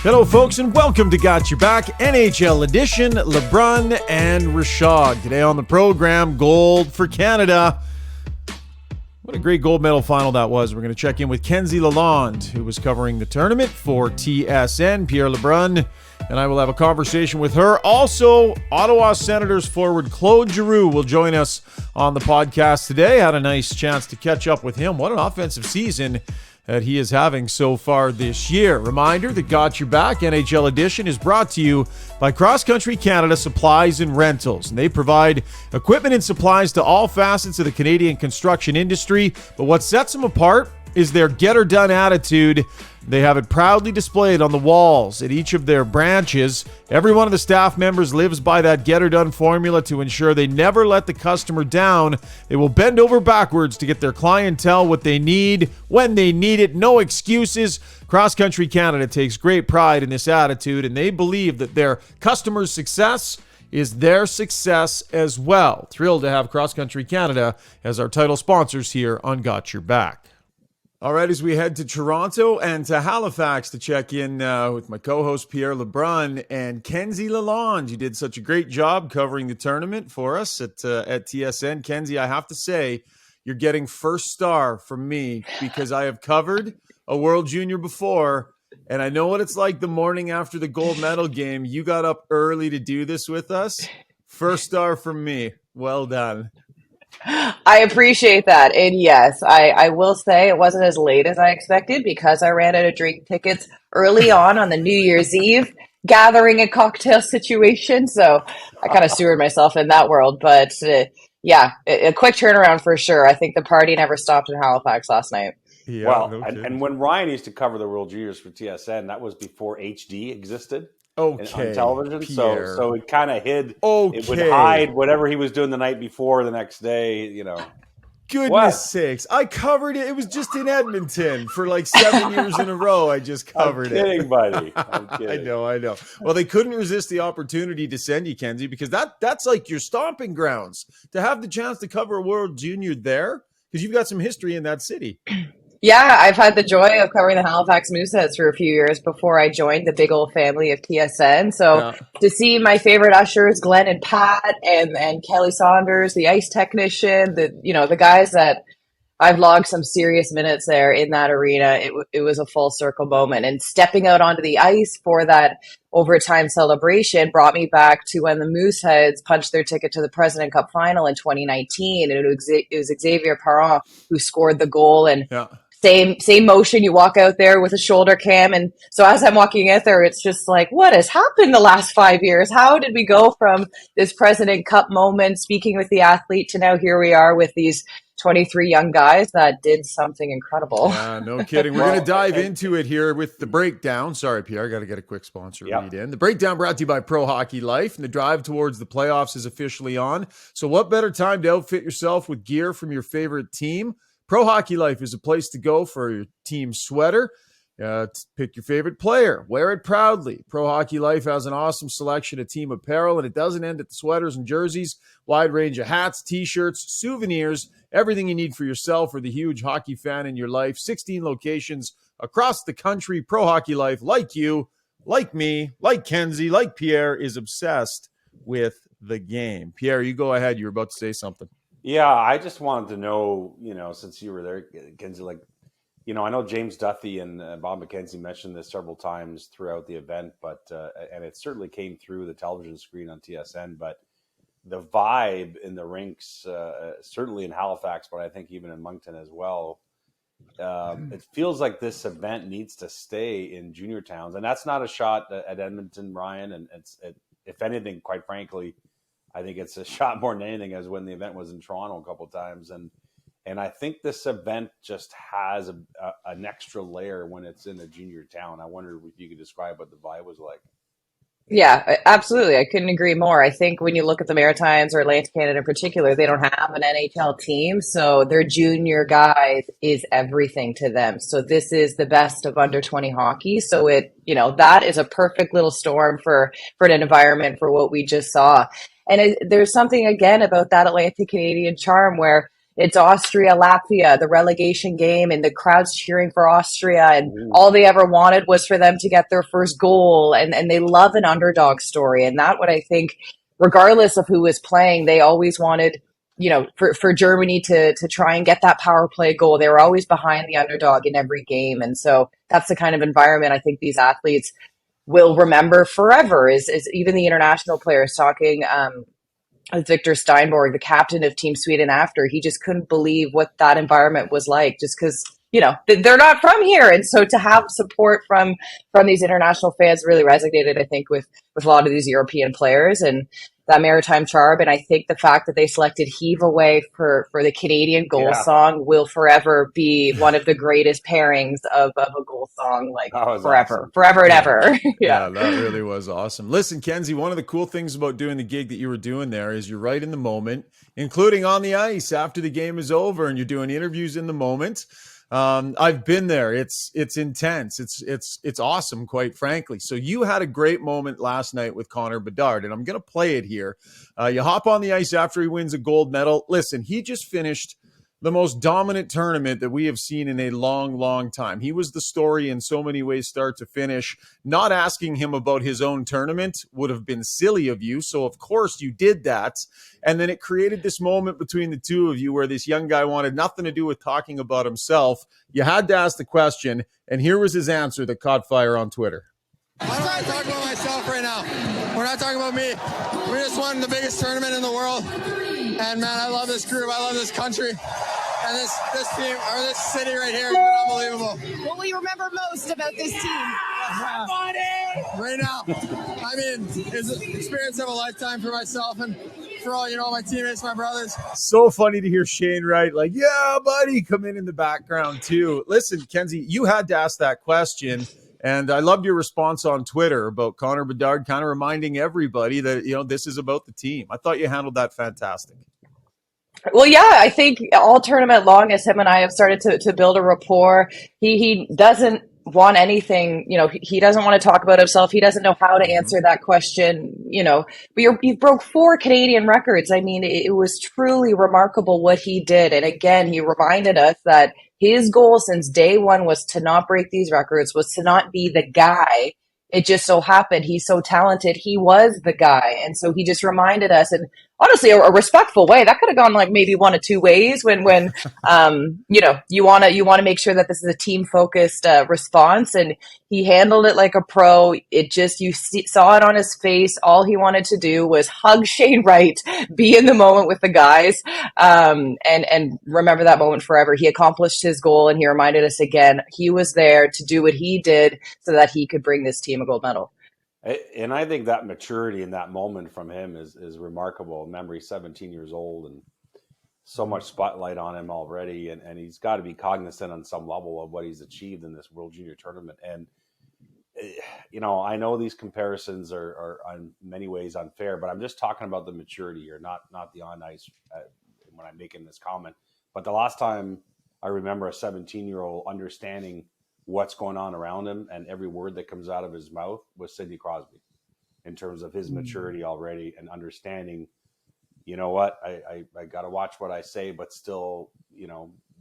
Hello, folks, and welcome to Got Your Back, NHL edition, LeBrun and Rishaug. Today on the program, gold for Canada. What a great gold medal final that was. We're going to check in with Kenzie Lalonde, who was covering the tournament for TSN. Pierre LeBrun and I will have a conversation with her. Also, Ottawa Senators forward Claude Giroux will join us on the podcast today. Had a nice chance to catch up with him. What an offensive season that he is having so far this year. Reminder that Got Your Back NHL edition is brought to you by Cross Country Canada Supplies and Rentals. And they provide equipment and supplies to all facets of the Canadian construction industry. But what sets them apart is their get-her-done attitude. They have it proudly displayed on the walls at each of their branches. Every one of the staff members lives by that get-her-done formula to ensure they never let the customer down. They will bend over backwards to get their clientele what they need when they need it. No excuses. Cross Country Canada takes great pride in this attitude, and they believe that their customers' success is their success as well. Thrilled to have Cross Country Canada as our title sponsors here on Got Your Back. All right, as we head to Toronto and to Halifax to check in with my co-host Pierre LeBrun and Kenzie Lalonde. You did such a great job covering the tournament for us at TSN. Kenzie, I have to say, you're getting first star from me because I have covered a World Junior before, and I know what it's like the morning after the gold medal game. You got up early to do this with us. First star from me. Well done. I appreciate that. And yes, I will say it wasn't as late as I expected because I ran out of drink tickets early on the New Year's Eve gathering and cocktail situation. So I kind of stewarded myself in that world. But yeah, a quick turnaround for sure. I think the party never stopped in Halifax last night. Yeah, well, and when Ryan used to cover the World Juniors for TSN, that was before HD existed. On television, so it kind of hid. It would hide whatever he was doing the night before, the next day. Goodness sakes, I covered it. It was just in Edmonton for like 7 years in a row. I just covered it. I'm kidding, buddy. I'm kidding. I know. Well, they couldn't resist the opportunity to send you, Kenzie, because that's like your stomping grounds to have the chance to cover a World Junior there because you've got some history in that city. Yeah, I've had the joy of covering the Halifax Mooseheads for a few years before I joined the big old family of TSN. So to see my favorite ushers, Glenn and Pat and Kelly Saunders, the ice technician, the guys that I've logged some serious minutes there in that arena, it was a full circle moment. And stepping out onto the ice for that overtime celebration brought me back to when the Mooseheads punched their ticket to the President Cup final in 2019. And it was Xavier Parent who scored the goal. And Same motion. You walk out there with a shoulder cam. And so as I'm walking out there, it's just like, what has happened the last 5 years? How did we go from this President Cup moment, speaking with the athlete, to now here we are with these 23 young guys that did something incredible. Yeah, no kidding. We're going to dive into it here with the breakdown. Sorry, Pierre, I got to get a quick sponsor read in. The breakdown brought to you by Pro Hockey Life, and the drive towards the playoffs is officially on. So what better time to outfit yourself with gear from your favorite team? Pro Hockey Life is a place to go for your team sweater. Pick your favorite player. Wear it proudly. Pro Hockey Life has an awesome selection of team apparel, and it doesn't end at the sweaters and jerseys. Wide range of hats, T-shirts, souvenirs, everything you need for yourself or the huge hockey fan in your life. 16 locations across the country. Pro Hockey Life, like you, like me, like Kenzie, like Pierre, is obsessed with the game. Pierre, you go ahead. You're about to say something. Yeah, I just wanted to know, since you were there, Kenzie, I know James Duthie and Bob McKenzie mentioned this several times throughout the event, but and it certainly came through the television screen on TSN, but the vibe in the rinks, certainly in Halifax, but I think even in Moncton as well, it feels like this event needs to stay in junior towns. And that's not a shot at Edmonton, Ryan, and if anything, quite frankly, I think it's a shot more than anything as when the event was in Toronto a couple of times. And I think this event just has an extra layer when it's in a junior town. I wonder if you could describe what the vibe was like. Yeah, absolutely. I couldn't agree more. I think when you look at the Maritimes or Atlantic Canada in particular, they don't have an NHL team. So their junior guys is everything to them. So this is the best of under 20 hockey. So that is a perfect little storm for an environment for what we just saw. And there's something, again, about that Atlantic Canadian charm where it's Austria, Latvia, the relegation game, and the crowd's cheering for Austria, and all they ever wanted was for them to get their first goal, and they love an underdog story, and that what I think, regardless of who is playing, they always wanted, for Germany to try and get that power play goal. They were always behind the underdog in every game, and so that's the kind of environment I think these athletes will remember forever. Is even the international players talking. Victor Steinborg, the captain of Team Sweden, after he just couldn't believe what that environment was like, just because they're not from here, and so to have support from these international fans really resonated, I think, with a lot of these European players and that maritime charm. And I think the fact that they selected "Heave Away" for the Canadian goal song will forever be one of the greatest pairings of a goal song, like forever and ever. Yeah, that really was awesome. Listen, Kenzie, one of the cool things about doing the gig that you were doing there is you're right in the moment, including on the ice after the game is over, and you're doing interviews in the moment. I've been there. It's intense. It's awesome, quite frankly. So you had a great moment last night with Connor Bedard, and I'm going to play it here. You hop on the ice after he wins a gold medal. Listen, he just finished the most dominant tournament that we have seen in a long, long time. He was the story in so many ways, start to finish. Not asking him about his own tournament would have been silly of you. So, of course, you did that. And then it created this moment between the two of you where this young guy wanted nothing to do with talking about himself. You had to ask the question, and here was his answer that caught fire on Twitter. I'm not talking about myself right now. We're not talking about me. We just won the biggest tournament in the world. And, man, I love this group. I love this country. And this team, or this city right here has been unbelievable. What will you remember most about this team? Right now, I mean, it's an experience of a lifetime for myself and for all, my teammates, my brothers. So funny to hear Shane Wright like, yeah, buddy, come in the background too. Listen, Kenzie, you had to ask that question. And I loved your response on Twitter about Connor Bedard, kind of reminding everybody that, this is about the team. I thought you handled that fantastic. Well, yeah, I think all tournament long, as him and I have started to build a rapport, he doesn't want anything, he doesn't want to talk about himself. He doesn't know how to answer that question, but you broke 4 Canadian records. I mean, it was truly remarkable what he did. And again, he reminded us that his goal since day one was to not break these records, was to not be the guy. It just so happened he's so talented. He was the guy. And so he just reminded us, and honestly, a respectful way. That could have gone like maybe one of two ways when you want to make sure that this is a team focused response, and he handled it like a pro. It just, saw it on his face. All he wanted to do was hug Shane Wright, be in the moment with the guys, and remember that moment forever. He accomplished his goal, and he reminded us again, he was there to do what he did so that he could bring this team a gold medal. And I think that maturity in that moment from him is remarkable. Remember, he's 17 years old and so much spotlight on him already. And he's got to be cognizant on some level of what he's achieved in this World Junior Tournament. And, I know these comparisons are in many ways unfair, but I'm just talking about the maturity here, not the on ice when I'm making this comment. But the last time I remember a 17-year-old understanding what's going on around him and every word that comes out of his mouth was Sidney Crosby, in terms of his maturity already and understanding, I got to watch what I say, but still,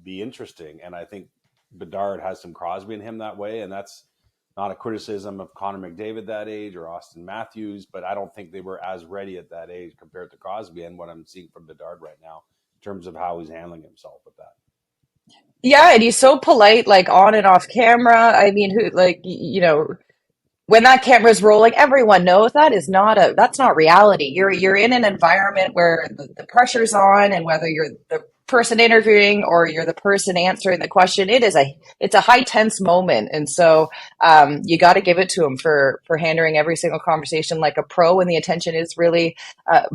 be interesting. And I think Bedard has some Crosby in him that way. And that's not a criticism of Connor McDavid that age or Austin Matthews, but I don't think they were as ready at that age compared to Crosby and what I'm seeing from Bedard right now in terms of how he's handling himself with that. Yeah, and he's so polite, like on and off camera. I mean, when that camera's rolling, everyone knows that's not reality. You're in an environment where the pressure's on, and whether you're the person interviewing or you're the person answering the question, it's a high tense moment. And so you got to give it to him for handling every single conversation like a pro, and the attention is really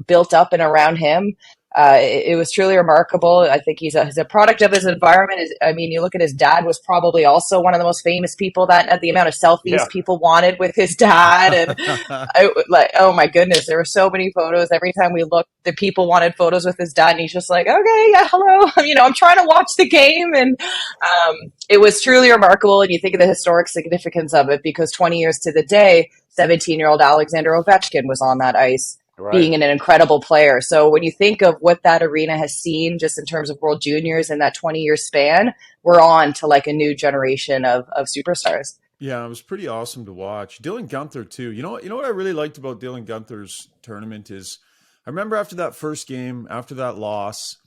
built up and around him. It was truly remarkable. I think he's a product of his environment. You look at his dad was probably also one of the most famous people that the amount of selfies people wanted with his dad. And oh my goodness, there were so many photos. Every time we looked, the people wanted photos with his dad, and he's just like, okay, yeah, hello. I'm trying to watch the game. And it was truly remarkable. And you think of the historic significance of it, because 20 years to the day, 17-year-old Alexander Ovechkin was on that ice. being an incredible player. So when you think of what that arena has seen just in terms of World Juniors in that 20-year span, we're on to like a new generation of superstars. Yeah, it was pretty awesome to watch. Dylan Guenther too. You know what I really liked about Dylan Guenther's tournament is I remember after that first game, after that loss,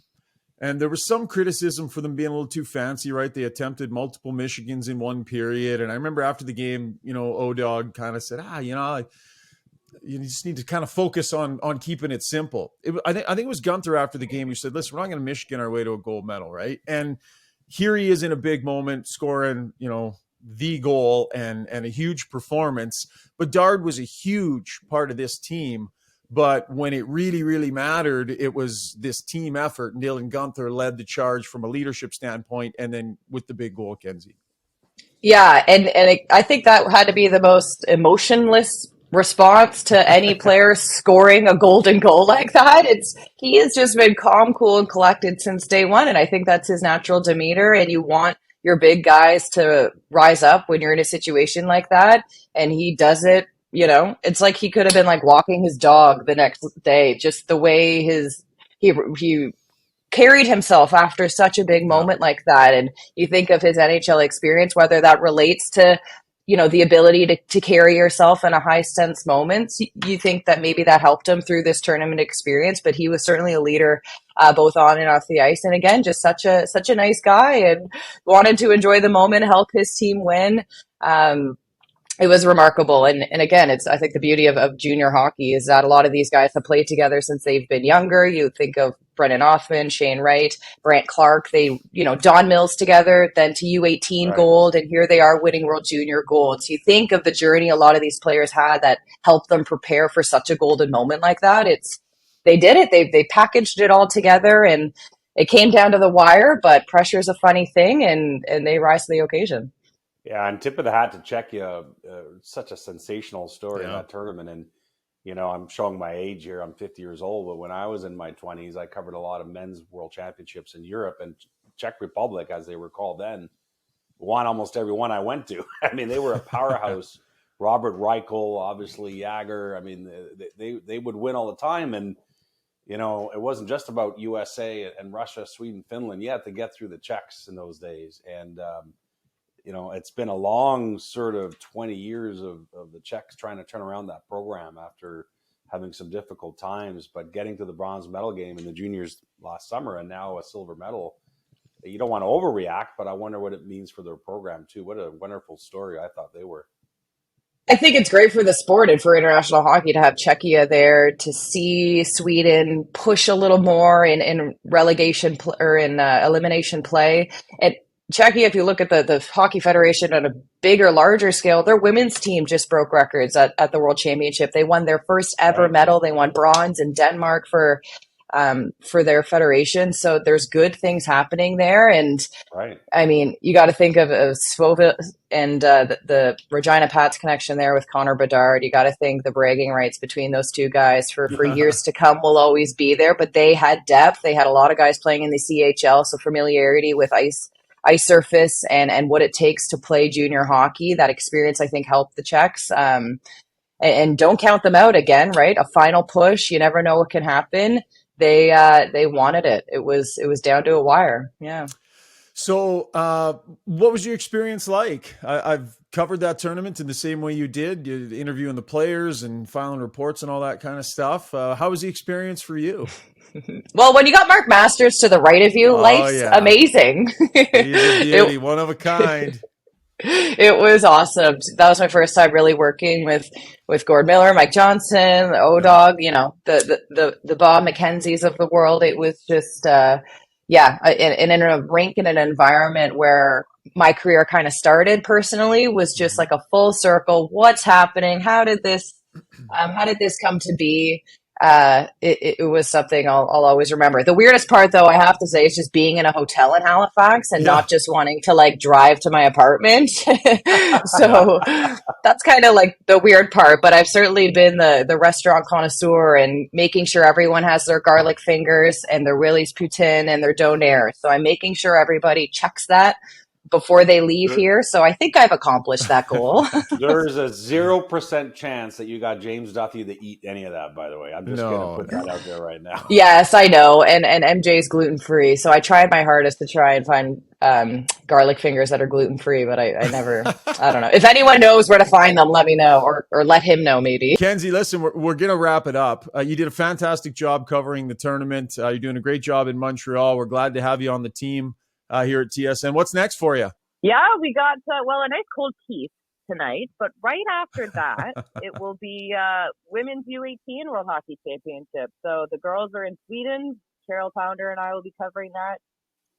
and there was some criticism for them being a little too fancy, right? They attempted multiple Michigans in one period. And I remember after the game, O-Dog kind of said, you just need to kind of focus on keeping it simple. I think it was Guenther after the game who said, listen, we're not going to Michigan our way to a gold medal, right? And here he is in a big moment scoring, the goal and a huge performance. Bedard was a huge part of this team. But when it really, really mattered, it was this team effort. And Dylan Guenther led the charge from a leadership standpoint, and then with the big goal, Kenzie. Yeah, I think that had to be the most emotionless response to any player scoring a golden goal like that. He has just been calm, cool, and collected since day one, and I think that's his natural demeanor. And you want your big guys to rise up when you're in a situation like that, and he does it. It's like he could have been like walking his dog the next day, just the way he carried himself after such a big moment like that. And you think of his NHL experience, whether that relates to, the ability to carry yourself in a high sense moments, you think that maybe that helped him through this tournament experience, but he was certainly a leader, both on and off the ice. And again, just such a nice guy and wanted to enjoy the moment, help his team win. It was remarkable. And again, I think the beauty of junior hockey is that a lot of these guys have played together since they've been younger. You think of Brennan Othman, Shane Wright, Brant Clark, Don Mills together, then to U18 gold, and here they are winning World Junior gold. So you think of the journey a lot of these players had that helped them prepare for such a golden moment like that. They did it. They packaged it all together, and it came down to the wire, but pressure is a funny thing, and they rise to the occasion. Yeah, and tip of the hat to Czechia. Such a sensational story in that tournament. And, I'm showing my age here. I'm 50 years old. But when I was in my 20s, I covered a lot of men's world championships in Europe. And Czech Republic, as they were called then, won almost every one I went to. I mean, they were a powerhouse. Robert Reichel, obviously, Jagger. I mean, they would win all the time. And, it wasn't just about USA and Russia, Sweden, Finland. You had to get through the Czechs in those days. And, it's been a long sort of 20 years of the Czechs trying to turn around that program after having some difficult times, but getting to the bronze medal game in the juniors last summer and now a silver medal. You don't want to overreact, but I wonder what it means for their program too. What a wonderful story I thought they were. I think it's great for the sport and for international hockey to have Czechia there, to see Sweden push a little more in relegation or in elimination play. And Czechia, if you look at the Hockey Federation on a bigger, larger scale, their women's team just broke records at the World Championship. They won their first ever medal. They won bronze in Denmark for their federation. So there's good things happening there. And I mean, you got to think of Svova and the Regina Pats connection there with Connor Bedard. You got to think the bragging rights between those two guys for years to come will always be there. But they had depth. They had a lot of guys playing in the CHL, so familiarity with ice surface and what it takes to play junior hockey. That experience, I think, helped the Czechs. And don't count them out again, right? A final push. You never know what can happen. They wanted it. It was down to a wire. Yeah. So what was your experience like? I've covered that tournament in the same way you did, interviewing the players and filing reports and all that kind of stuff. How was the experience for you? Well, when you got Mark Masters to the right of you, life's amazing. He's a beauty, one of a kind. It was awesome. That was my first time really working with Gord Miller, Mike Johnson, O-Dog, the Bob McKenzies of the world. It was just, and in a rink in an environment where my career kind of started personally was just like a full circle. What's happening? How did this come to be? It was something I'll always remember. The weirdest part, though, I have to say, is just being in a hotel in Halifax and not just wanting to like drive to my apartment. So that's kind of like the weird part. But I've certainly been the restaurant connoisseur and making sure everyone has their garlic fingers and their Willie's poutine and their donair. So I'm making sure everybody checks that before they leave here. So I think I've accomplished that goal. There's a 0% chance that you got James Duthie to eat any of that, by the way. I'm just going to put that out there right now. Yes, I know. And MJ's gluten free. So I tried my hardest to try and find garlic fingers that are gluten free, but I never, I don't know. If anyone knows where to find them, let me know or let him know maybe. Kenzie, listen, we're going to wrap it up. You did a fantastic job covering the tournament. You're doing a great job in Montreal. We're glad to have you on the team here at TSN. What's next for you? Yeah, we got, a nice cold Keith tonight, but right after that, it will be Women's U18 World Hockey Championship. So the girls are in Sweden. Carol Pounder and I will be covering that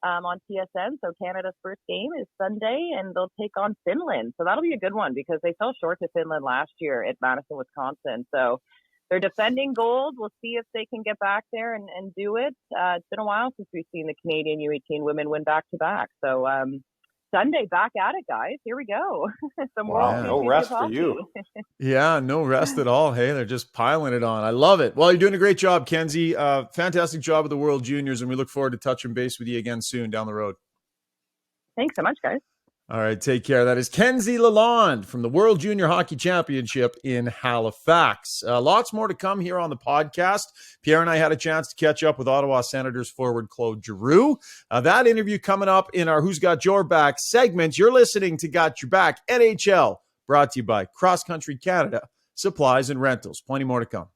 on TSN. So Canada's first game is Sunday, and they'll take on Finland. So that'll be a good one because they fell short to Finland last year at Madison, Wisconsin. So they're defending gold. We'll see if they can get back there and do it. It's been a while since we've seen the Canadian U18 women win back-to-back. So Sunday, back at it, guys. Here we go. No rest for you. Yeah, no rest at all. Hey, they're just piling it on. I love it. Well, you're doing a great job, Kenzie. Fantastic job with the World Juniors, and we look forward to touching base with you again soon down the road. Thanks so much, guys. All right, take care. That is Kenzie Lalonde from the World Junior Hockey Championship in Halifax. Lots more to come here on the podcast. Pierre and I had a chance to catch up with Ottawa Senators forward Claude Giroux. That interview coming up in our Who's Got Your Back segment. You're listening to Got Your Back NHL, brought to you by Cross Country Canada, Supplies and Rentals. Plenty more to come.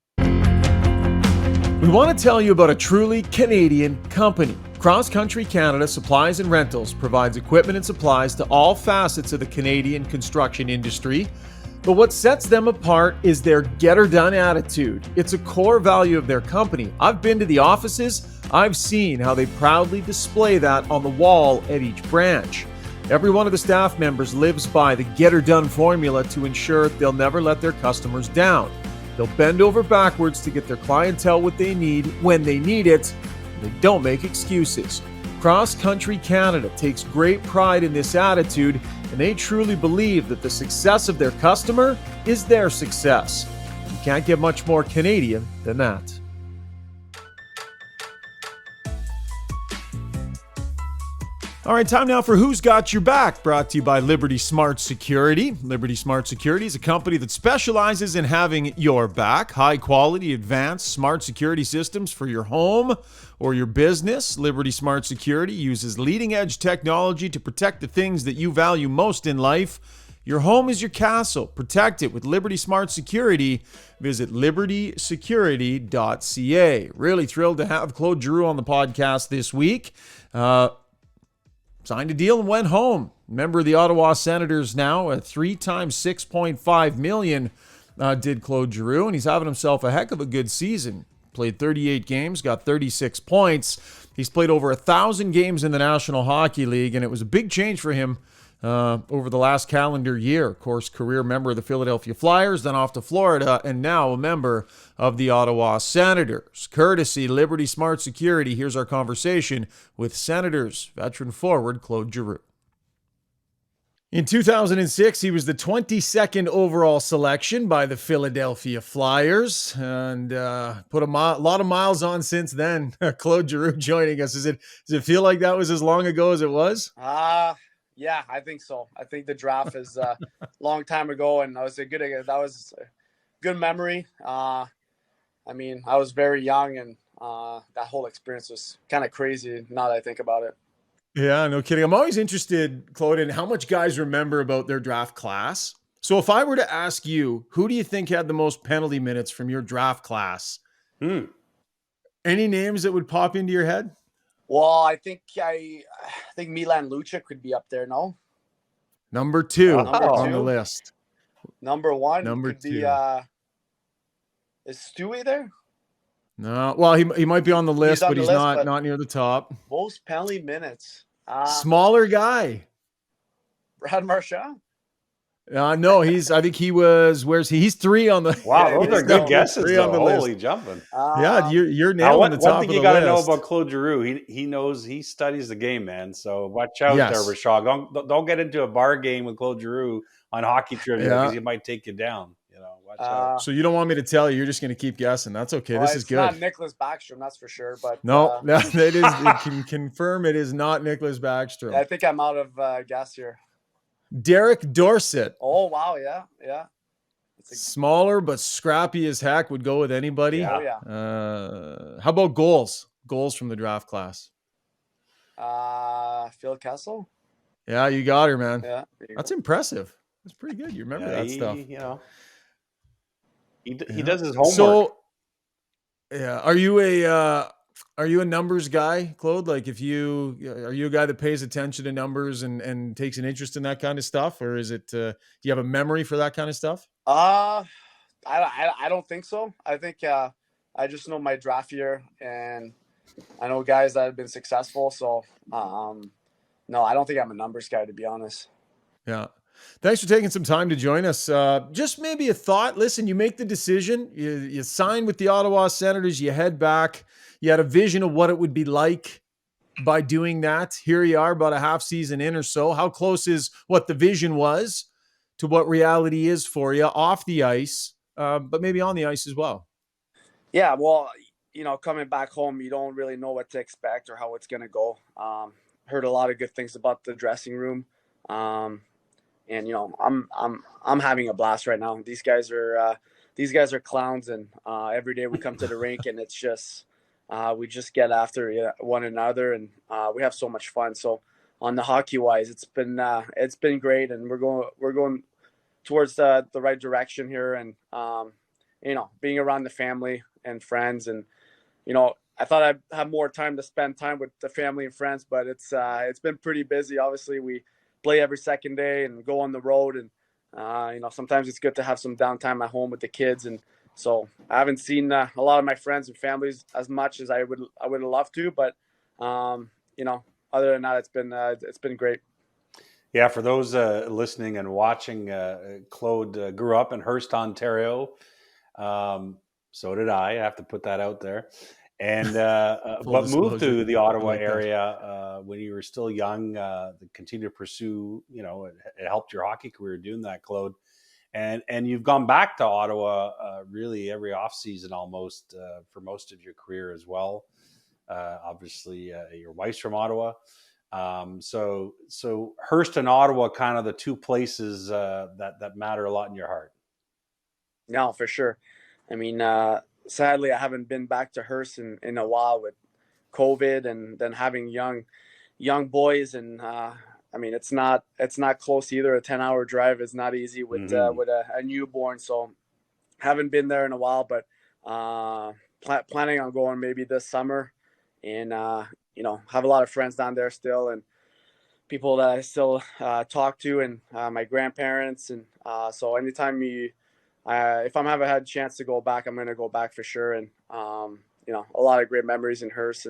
We want to tell you about a truly Canadian company. Cross Country Canada Supplies and Rentals provides equipment and supplies to all facets of the Canadian construction industry. But what sets them apart is their get-her-done attitude. It's a core value of their company. I've been to the offices. I've seen how they proudly display that on the wall at each branch. Every one of the staff members lives by the get-her-done formula to ensure they'll never let their customers down. They'll bend over backwards to get their clientele what they need when they need it. They don't make excuses. Cross Country Canada takes great pride in this attitude, and they truly believe that the success of their customer is their success. You can't get much more Canadian than that. All right, time now for Who's Got Your Back, brought to you by Liberty Smart Security. Liberty Smart Security is a company that specializes in having your back. High quality, advanced smart security systems for your home or your business. Liberty Smart Security uses leading edge technology to protect the things that you value most in life. Your home is your castle. Protect it with Liberty Smart Security. Visit libertysecurity.ca. Really thrilled to have Claude Giroux on the podcast this week. Signed a deal and went home. Member of the Ottawa Senators now, a 3 times $6.5 million did Claude Giroux, and he's having himself a heck of a good season. Played 38 games, got 36 points. He's played over 1,000 games in the National Hockey League, and it was a big change for him over the last calendar year. Of course, career member of the Philadelphia Flyers, then off to Florida, and now a member of the Ottawa Senators. Courtesy Liberty Smart Security, here's our conversation with Senators veteran forward Claude Giroux. In 2006, he was the 22nd overall selection by the Philadelphia Flyers and put a lot of miles on since then. Claude Giroux joining us. Does it feel like that was as long ago as it was? Yeah, I think so. I think the draft is a long time ago, and that was a good memory. I was very young, and that whole experience was kind of crazy now that I think about it. Yeah, no kidding. I'm always interested, Claude, in how much guys remember about their draft class. So if I were to ask you, who do you think had the most penalty minutes from your draft class? Any names that would pop into your head? Well, I think Milan Lucic could be up there, no? Number two on the list. Number one could be is Stewie there? No, well, he might be on the list, but he's not near the top. Most penalty minutes. Smaller guy. Brad Marchand? No, I think he was, he's 3 on the. Wow, those are good guesses. 3 on the Holy list. Jumping. Yeah, you're nailing the top of the list. One thing you got to know about Claude Giroux, he studies the game, man. So watch out there, Rishaug. Don't get into a bar game with Claude Giroux on hockey trivia because he might take you down. So you don't want me to tell you? You're just going to keep guessing. That's okay. Well, this is it's good. not Nicholas Backstrom, that's for sure. But No, it is. It can confirm it is not Nicholas Backstrom. I think I'm out of guess here. Derek Dorsett. Oh wow, yeah. Smaller but scrappy as heck. Would go with anybody. Yeah. Oh yeah. How about goals? Goals from the draft class. Phil Kessel. Yeah, you got her, man. Yeah, that's impressive. That's pretty good. You remember that stuff. You know, he does his homework. So, yeah, are you a numbers guy, Claude? Like, are you a guy that pays attention to numbers and takes an interest in that kind of stuff, or is it? Do you have a memory for that kind of stuff? I don't think so. I think I just know my draft year, and I know guys that have been successful. So, no, I don't think I'm a numbers guy, to be honest. Yeah. Thanks for taking some time to join us. Just maybe a thought. Listen, you make the decision. You sign with the Ottawa Senators. You head back. You had a vision of what it would be like by doing that. Here you are, about a half season in or so. How close is what the vision was to what reality is for you off the ice, but maybe on the ice as well? Yeah, well, you know, coming back home, you don't really know what to expect or how it's going to go. Heard a lot of good things about the dressing room. And you know, I'm having a blast right now. These guys are clowns, and every day we come to the rink, and it's just we just get after one another, and we have so much fun. So on the hockey wise, it's been great, and we're going towards the right direction here, and you know, being around the family and friends, and you know, I thought I'd have more time to spend time with the family and friends, but it's been pretty busy. Obviously, we play every second day and go on the road, and you know, sometimes it's good to have some downtime at home with the kids. And so I haven't seen a lot of my friends and families as much as I would have loved to, but you know, other than that, it's been great. Yeah, for those listening and watching, Claude grew up in Hearst, Ontario. So did I. I have to put that out there. And but moved to the Ottawa area when you were still young. To continue to pursue, you know, it helped your hockey career doing that, Claude. And you've gone back to Ottawa really every offseason almost for most of your career as well. Obviously, your wife's from Ottawa. So Hearst and Ottawa, kind of the two places that matter a lot in your heart. No, for sure. I mean, sadly, I haven't been back to Hearst in a while with COVID, and then having young boys, and I mean, it's not close either. A 10-hour drive is not easy with a newborn. So haven't been there in a while, but planning on going maybe this summer, and you know, have a lot of friends down there still, and people that I still talk to, and my grandparents, and so anytime if I'm ever had a chance to go back, I'm going to go back for sure. And, you know, a lot of great memories in Hearst,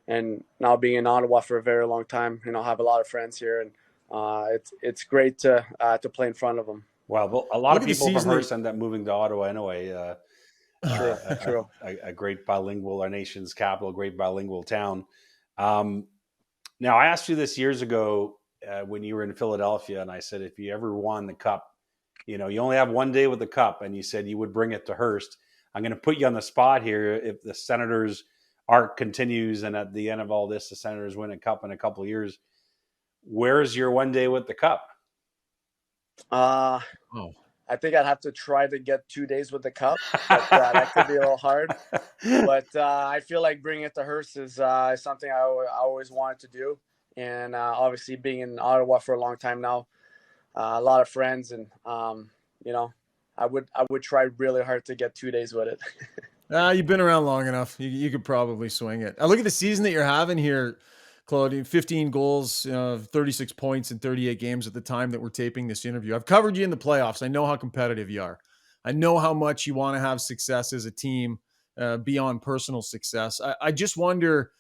and now being in Ottawa for a very long time, you know, have a lot of friends here, and it's great to play in front of them. Well, a lot of people from Hearst end up moving to Ottawa anyway. True. A great bilingual, our nation's capital, great bilingual town. Now, I asked you this years ago when you were in Philadelphia, and I said, if you ever won the Cup, you know, you only have one day with the Cup, and you said you would bring it to Hearst. I'm going to put you on the spot here. If the Senators' arc continues, and at the end of all this, the Senators win a Cup in a couple of years, where's your one day with the Cup? I think I'd have to try to get 2 days with the Cup, but that could be a little hard. But I feel like bringing it to Hearst is something I always wanted to do, and obviously being in Ottawa for a long time now. A lot of friends, and you know, I would try really hard to get 2 days with it. You've been around long enough. You could probably swing it. Look at the season that you're having here, Claude. 15 goals, 36 points in 38 games at the time that we're taping this interview. I've covered you in the playoffs. I know how competitive you are. I know how much you want to have success as a team beyond personal success. I just wonder,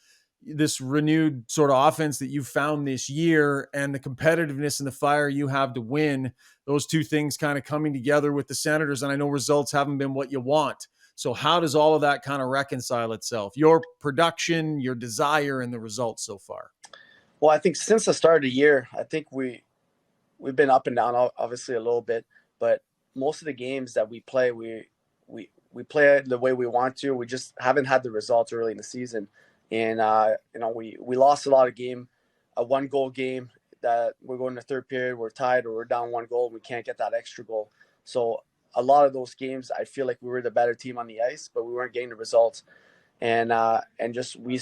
this renewed sort of offense that you found this year and the competitiveness and the fire you have to win, those two things kind of coming together with the Senators. And I know results haven't been what you want. So how does all of that kind of reconcile itself? Your production, your desire, and the results so far? Well, I think since the start of the year, I think we've been up and down, obviously a little bit, but most of the games that we play, we play it the way we want to. We just haven't had the results early in the season, and we lost a lot of a 1-goal game that we're going to third period, we're tied or we're down 1 goal, and we can't get that extra goal. So a lot of those games, I feel like we were the better team on the ice, but we weren't getting the results. And just we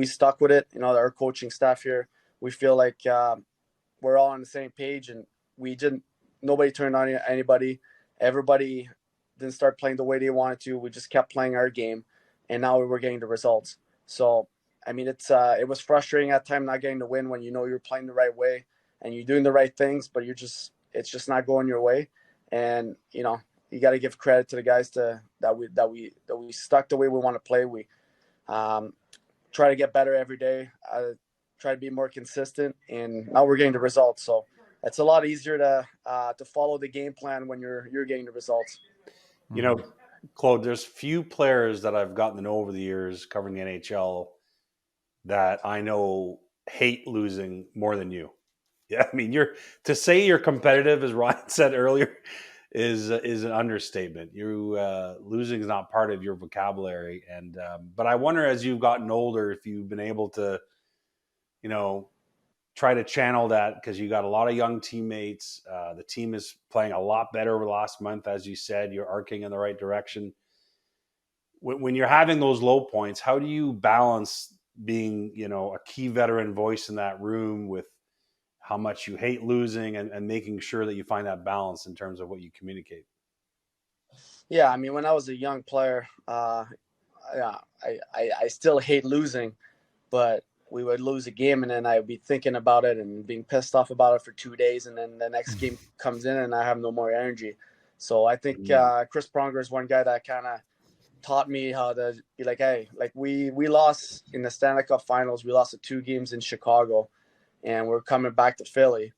stuck with it. Our coaching staff here, we feel like we're all on the same page, and nobody turned on anybody. Everybody didn't start playing the way they wanted to. We just kept playing our game, and now we were getting the results. So, I mean, it was frustrating at times not getting the win when you're playing the right way and you're doing the right things, but it's just not going your way. And you got to give credit to the guys that we stuck the way we want to play. We try to get better every day. Try to be more consistent, and now we're getting the results. So it's a lot easier to follow the game plan when you're getting the results. Claude, there's few players that I've gotten to know over the years covering the NHL that I know hate losing more than you. Yeah, I mean, to say you're competitive, as Ryan said earlier, is an understatement. Losing is not part of your vocabulary, and but I wonder, as you've gotten older, if you've been able to, try to channel that, because you got a lot of young teammates. The team is playing a lot better over the last month, as you said. You're arcing in the right direction. When you're having those low points, how do you balance being, a key veteran voice in that room with how much you hate losing and making sure that you find that balance in terms of what you communicate? Yeah, I mean, when I was a young player, I still hate losing, but we would lose a game and then I would be thinking about it and being pissed off about it for 2 days. And then the next game comes in and I have no more energy. So I think Chris Pronger is one guy that kind of taught me how to be like, hey, like we lost in the Stanley Cup Finals. We lost 2 games in Chicago, and we're coming back to Philly,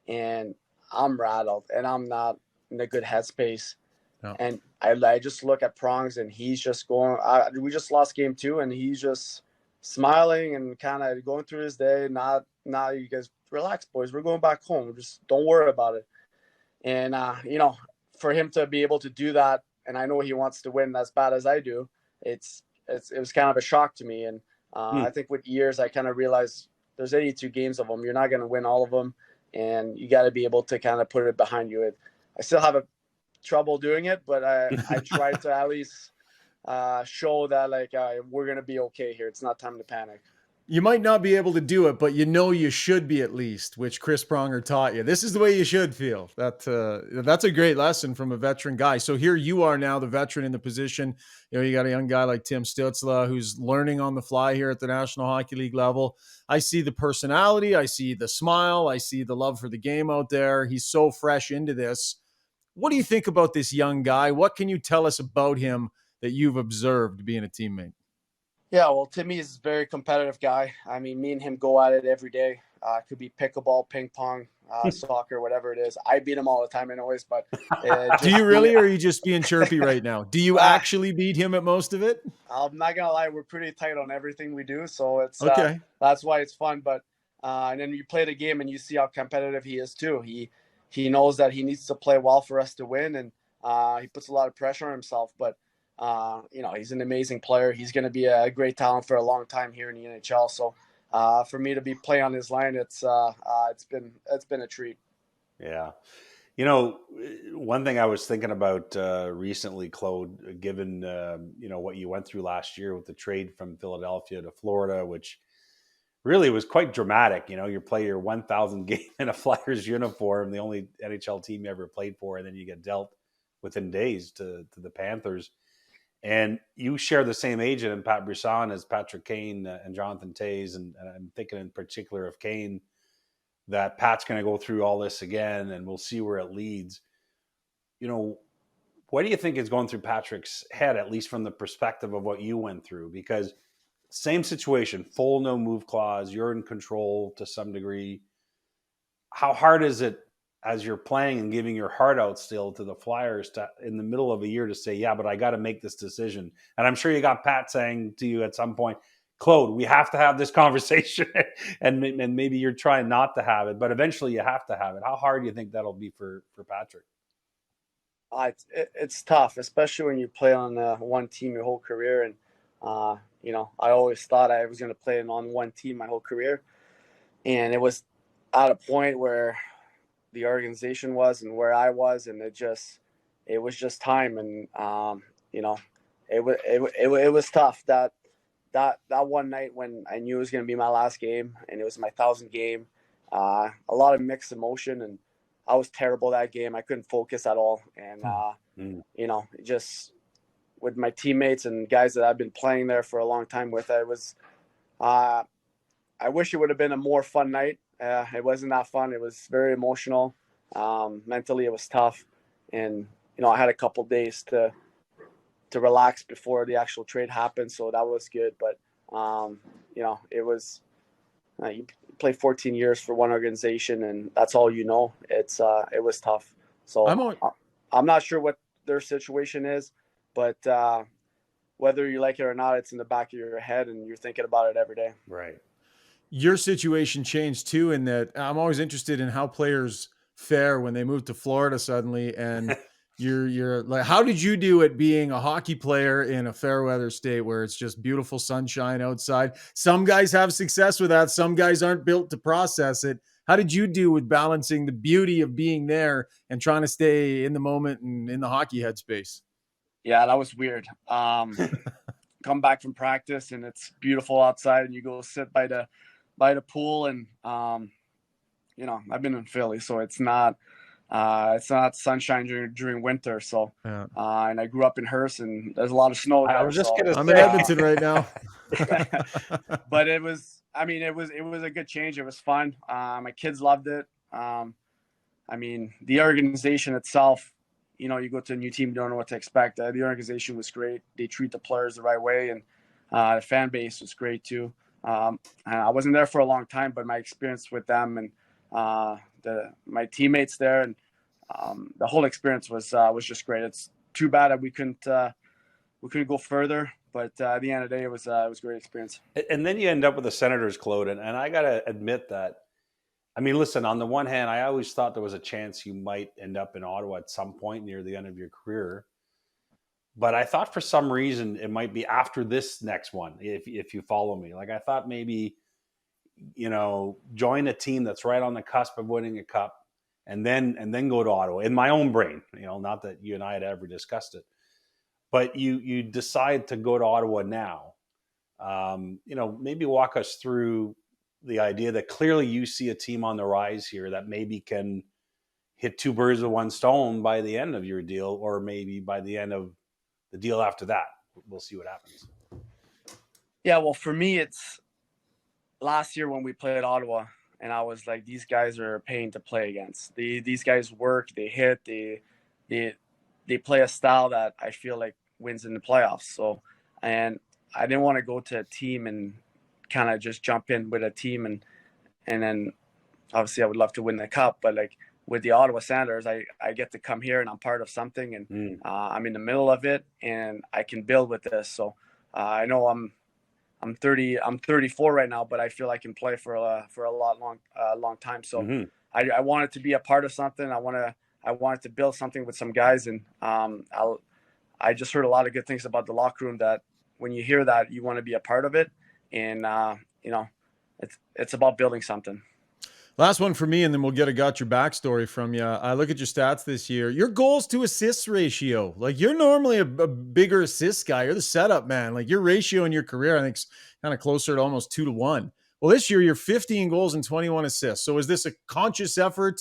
and I'm rattled and I'm not in a good headspace. No. And I just look at Prongs and he's just going, we just lost game 2 and he's just smiling and kind of going through his day. Not, you guys relax, boys. We're going back home. Just don't worry about it. And, for him to be able to do that, and I know he wants to win as bad as I do, it was kind of a shock to me. And I think with years, I kind of realized there's 82 games of them. You're not going to win all of them, and you got to be able to kind of put it behind you. I still have trouble doing it, but I try to at least show that we're going to be okay here. It's not time to panic. You might not be able to do it, but you should be at least, which Chris Pronger taught you. This is the way you should feel. That's a great lesson from a veteran guy. So here you are now, the veteran in the position. You got a young guy like Tim Stützle who's learning on the fly here at the National Hockey League level. I see the personality. I see the smile. I see the love for the game out there. He's so fresh into this. What do you think about this young guy? What can you tell us about him that you've observed being a teammate? Yeah, well, Timmy is a very competitive guy. I mean, me and him go at it every day. It could be pickleball, ping pong, soccer, whatever it is. I beat him all the time anyways, but... Do you really, or are you just being chirpy right now? Do you actually beat him at most of it? I'm not going to lie. We're pretty tight on everything we do, so it's okay. That's why it's fun. But and then you play the game and you see how competitive he is too. He knows that he needs to play well for us to win, and he puts a lot of pressure on himself, but he's an amazing player. He's going to be a great talent for a long time here in the NHL. So for me to be playing on his line, it's been a treat. Yeah. One thing I was thinking about recently, Claude, given, what you went through last year with the trade from Philadelphia to Florida, which really was quite dramatic. You play your 1,000th game in a Flyers uniform, the only NHL team you ever played for, and then you get dealt within days to the Panthers. And you share the same agent in Pat Brisson as Patrick Kane and Jonathan Toews. And I'm thinking in particular of Kane, that Pat's going to go through all this again, and we'll see where it leads. What do you think is going through Patrick's head, at least from the perspective of what you went through? Because same situation, full no move clause, you're in control to some degree. How hard is it as you're playing and giving your heart out still to the Flyers in the middle of a year to say, yeah, but I got to make this decision? And I'm sure you got Pat saying to you at some point, Claude, we have to have this conversation. and maybe you're trying not to have it, but eventually you have to have it. How hard do you think that'll be for Patrick? It's tough, especially when you play on one team your whole career. And, I always thought I was going to play on one team my whole career. And it was at a point where the organization was and where I was, and it was just time. And, it was tough that one night when I knew it was going to be my last game and it was my 1,000th game. A lot of mixed emotion, and I was terrible that game. I couldn't focus at all. And, just with my teammates and guys that I've been playing there for a long time with, it was, I wish it would have been a more fun night. It wasn't that fun. It was very emotional. Mentally, it was tough. And, I had a couple days to relax before the actual trade happened. So that was good. But, it was, you play 14 years for one organization and that's all you know. It was tough. So I'm not sure what their situation is, but whether you like it or not, it's in the back of your head and you're thinking about it every day. Right. Your situation changed too, in that I'm always interested in how players fare when they move to Florida suddenly. And you're like, how did you do it being a hockey player in a fair weather state where it's just beautiful sunshine outside? Some guys have success with that. Some guys aren't built to process it. How did you do with balancing the beauty of being there and trying to stay in the moment and in the hockey headspace? Yeah, that was weird. Come back from practice and it's beautiful outside and you go sit by the pool and, I've been in Philly, so it's not sunshine during winter. So, yeah. And I grew up in Hearst and there's a lot of snow there. I'm in Edmonton right now. But it was a good change. It was fun. My kids loved it. The organization itself, you go to a new team, you don't know what to expect. The organization was great. They treat the players the right way, and the fan base was great too. I wasn't there for a long time, but my experience with them and my teammates there and the whole experience was just great. It's too bad that we couldn't go further, but at the end of the day, it was a great experience. And then you end up with the Senators, Claude, and I got to admit that. Listen, on the one hand, I always thought there was a chance you might end up in Ottawa at some point near the end of your career. But I thought for some reason it might be after this next one, if you follow me. Like I thought maybe, join a team that's right on the cusp of winning a cup and then go to Ottawa in my own brain, not that you and I had ever discussed it. But you decide to go to Ottawa now. Maybe walk us through the idea that clearly you see a team on the rise here that maybe can hit two birds with one stone by the end of your deal, or maybe by the end of the deal after that. We'll see what happens. Yeah, well, for me, it's last year when we played Ottawa, and I was like, these guys are paying to play against. These guys work, they hit, they play a style that I feel like wins in the playoffs. So, and I didn't want to go to a team and kind of just jump in with a team and then obviously I would love to win the cup, but like with the Ottawa Senators, I get to come here and I'm part of something and I'm in the middle of it and I can build with this. So I know I'm 34 right now, but I feel I can play for a long time. So I wanted to be a part of something. I wanted to build something with some guys, and I just heard a lot of good things about the locker room that when you hear that, you want to be a part of it. And, it's about building something. Last one for me, and then we'll get a got your backstory from you. I look at your stats this year. Your goals to assists ratio, like you're normally a bigger assist guy. You're the setup man. Like your ratio in your career, I think, is kind of closer to almost 2-1. Well, this year you're 15 goals and 21 assists. So is this a conscious effort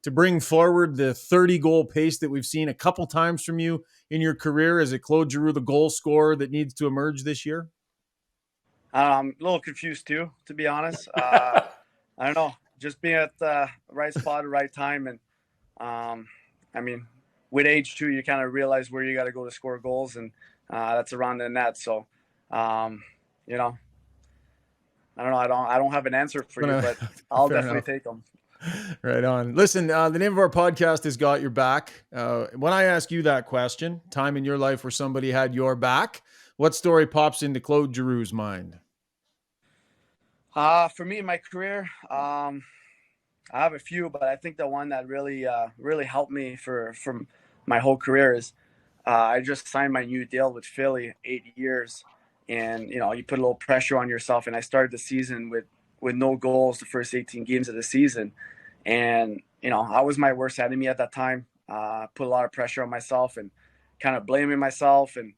to bring forward the 30-goal pace that we've seen a couple times from you in your career? Is it Claude Giroux, the goal scorer, that needs to emerge this year? I'm a little confused too, to be honest. I don't know, just being at the right spot at the right time. And with age too, you kind of realize where you got to go to score goals, and that's around the net. So, I don't know. I don't have an answer for you, but I'll definitely take them. Right on. Listen, the name of our podcast is Got Your Back. When I ask you that question, time in your life where somebody had your back, what story pops into Claude Giroux's mind? For me in my career, I have a few, but I think the one that really helped me from my whole career is I just signed my new deal with Philly, 8 years. And, you know, you put a little pressure on yourself. And I started the season with no goals the first 18 games of the season. And, you know, I was my worst enemy at that time. Put a lot of pressure on myself and kind of blaming myself. And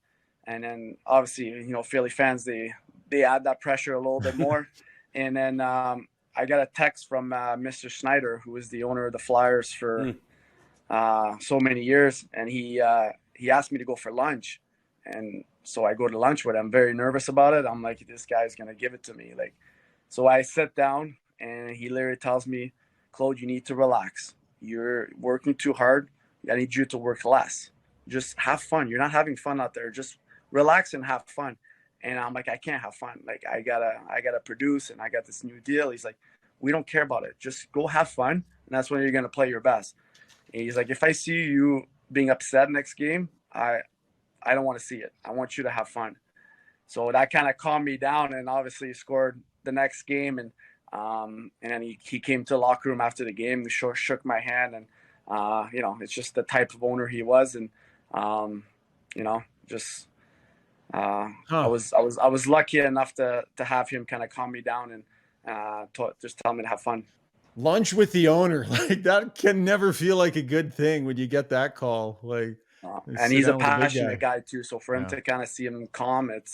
then obviously, you know, Philly fans, they add that pressure a little bit more. And then I got a text from Mr. Schneider, who was the owner of the Flyers for so many years. And he asked me to go for lunch. And so I go to lunch with him. I'm very nervous about it. I'm like, this guy's going to give it to me. Like, so I sit down and he literally tells me, Claude, you need to relax. You're working too hard. I need you to work less. Just have fun. You're not having fun out there. Just relax and have fun. And I'm like, I can't have fun. Like, I gotta produce, and I got this new deal. He's like, we don't care about it. Just go have fun. And that's when you're going to play your best. And he's like, if I see you being upset next game, I don't want to see it. I want you to have fun. So that kind of calmed me down, and obviously he scored the next game. And then he came to the locker room after the game. He shook my hand, and you know, it's just the type of owner he was. And you know, just I was lucky enough to have him kind of calm me down and just tell me to have fun. Lunch with the owner, like that can never feel like a good thing when you get that call. Like, and he's a passionate guy too. So for him to kind of see him calm, it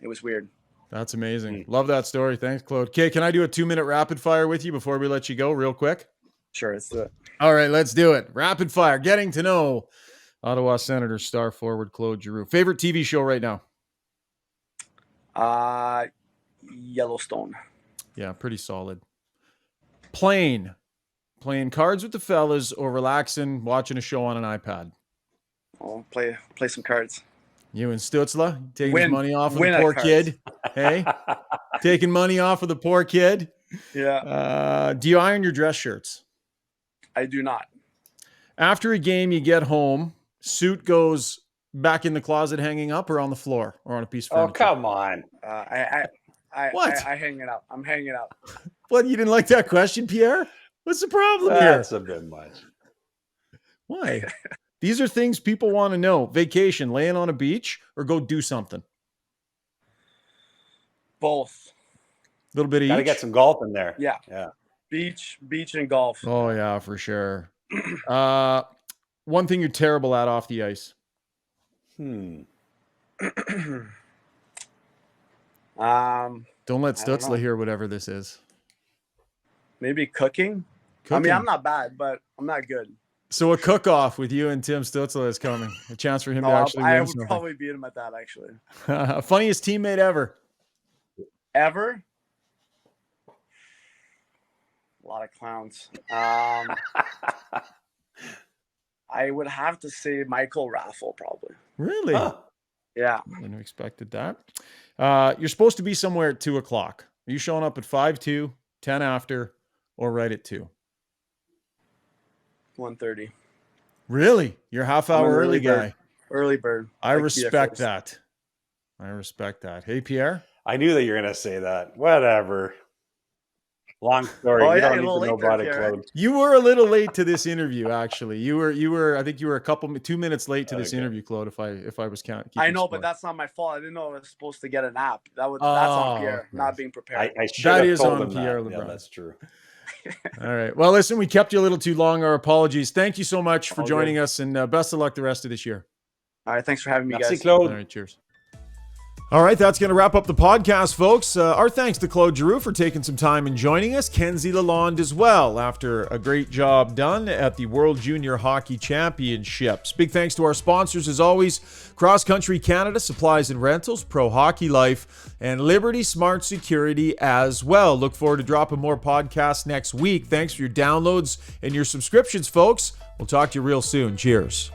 was weird. That's amazing. Love that story. Thanks, Claude. Okay, can I do a 2-minute rapid fire with you before we let you go real quick? Sure, let's do it. All right, let's do it. Rapid fire. Getting to know Ottawa Senators star forward Claude Giroux. Favorite TV show right now? Yellowstone. Yeah, pretty solid. Playing cards with the fellas or relaxing, watching a show on an iPad? Oh, play some cards. You and Stutzla taking his money off of the poor kid. Hey, taking money off of the poor kid. Yeah. Do you iron your dress shirts? I do not. After a game, you get home, suit goes back in the closet hanging up or on the floor or on a piece of furniture? Oh, come on. What? I hang it up. I'm hanging it up. What? You didn't like that question, Pierre? What's the problem here? That's a bit much. Why? These are things people want to know. Vacation, laying on a beach, or go do something? Both. A little bit of Gotta each? get some golf in there. Yeah. Beach and golf. Oh, yeah, for sure. One thing you're terrible at off the ice? Hmm. Don't let Stutzla hear whatever this is. Maybe cooking. I mean, I'm not bad, but I'm not good. So a cook-off with you and Tim Stutzla is coming. A chance for him to actually win something. I would probably beat him at that, actually. Funniest teammate ever? Ever? A lot of clowns. I would have to say Michael Raffle, probably. Really? Yeah. I wouldn't have expected that. You're supposed to be somewhere at 2 o'clock. Are you showing up at 5:02, 10 after, or right at 2? 1:30. Really? You're a half-hour early guy. Early bird. I respect that. Hey, Pierre? I knew that you were going to say that. Whatever. Long story. Oh, you yeah, don't need to know about it, Claude. You were a little late to this interview, actually. You were. I think you were 2 minutes late to this interview, Claude. If I was counting. I know, but that's not my fault. I didn't know I was supposed to get a nap. That's on Pierre, not being prepared. I should that have is told on him Pierre that. LeBrun. Yeah, that's true. All right. Well, listen, we kept you a little too long. Our apologies. Thank you so much for joining us, and best of luck the rest of this year. All right. Thanks for having me, Merci, guys. Claude. All right. Cheers. All right, that's going to wrap up the podcast, folks. Our thanks to Claude Giroux for taking some time and joining us. Kenzie Lalonde as well, after a great job done at the World Junior Hockey Championships. Big thanks to our sponsors, as always, Cross Country Canada, Supplies and Rentals, Pro Hockey Life, and Liberty Smart Security as well. Look forward to dropping more podcasts next week. Thanks for your downloads and your subscriptions, folks. We'll talk to you real soon. Cheers.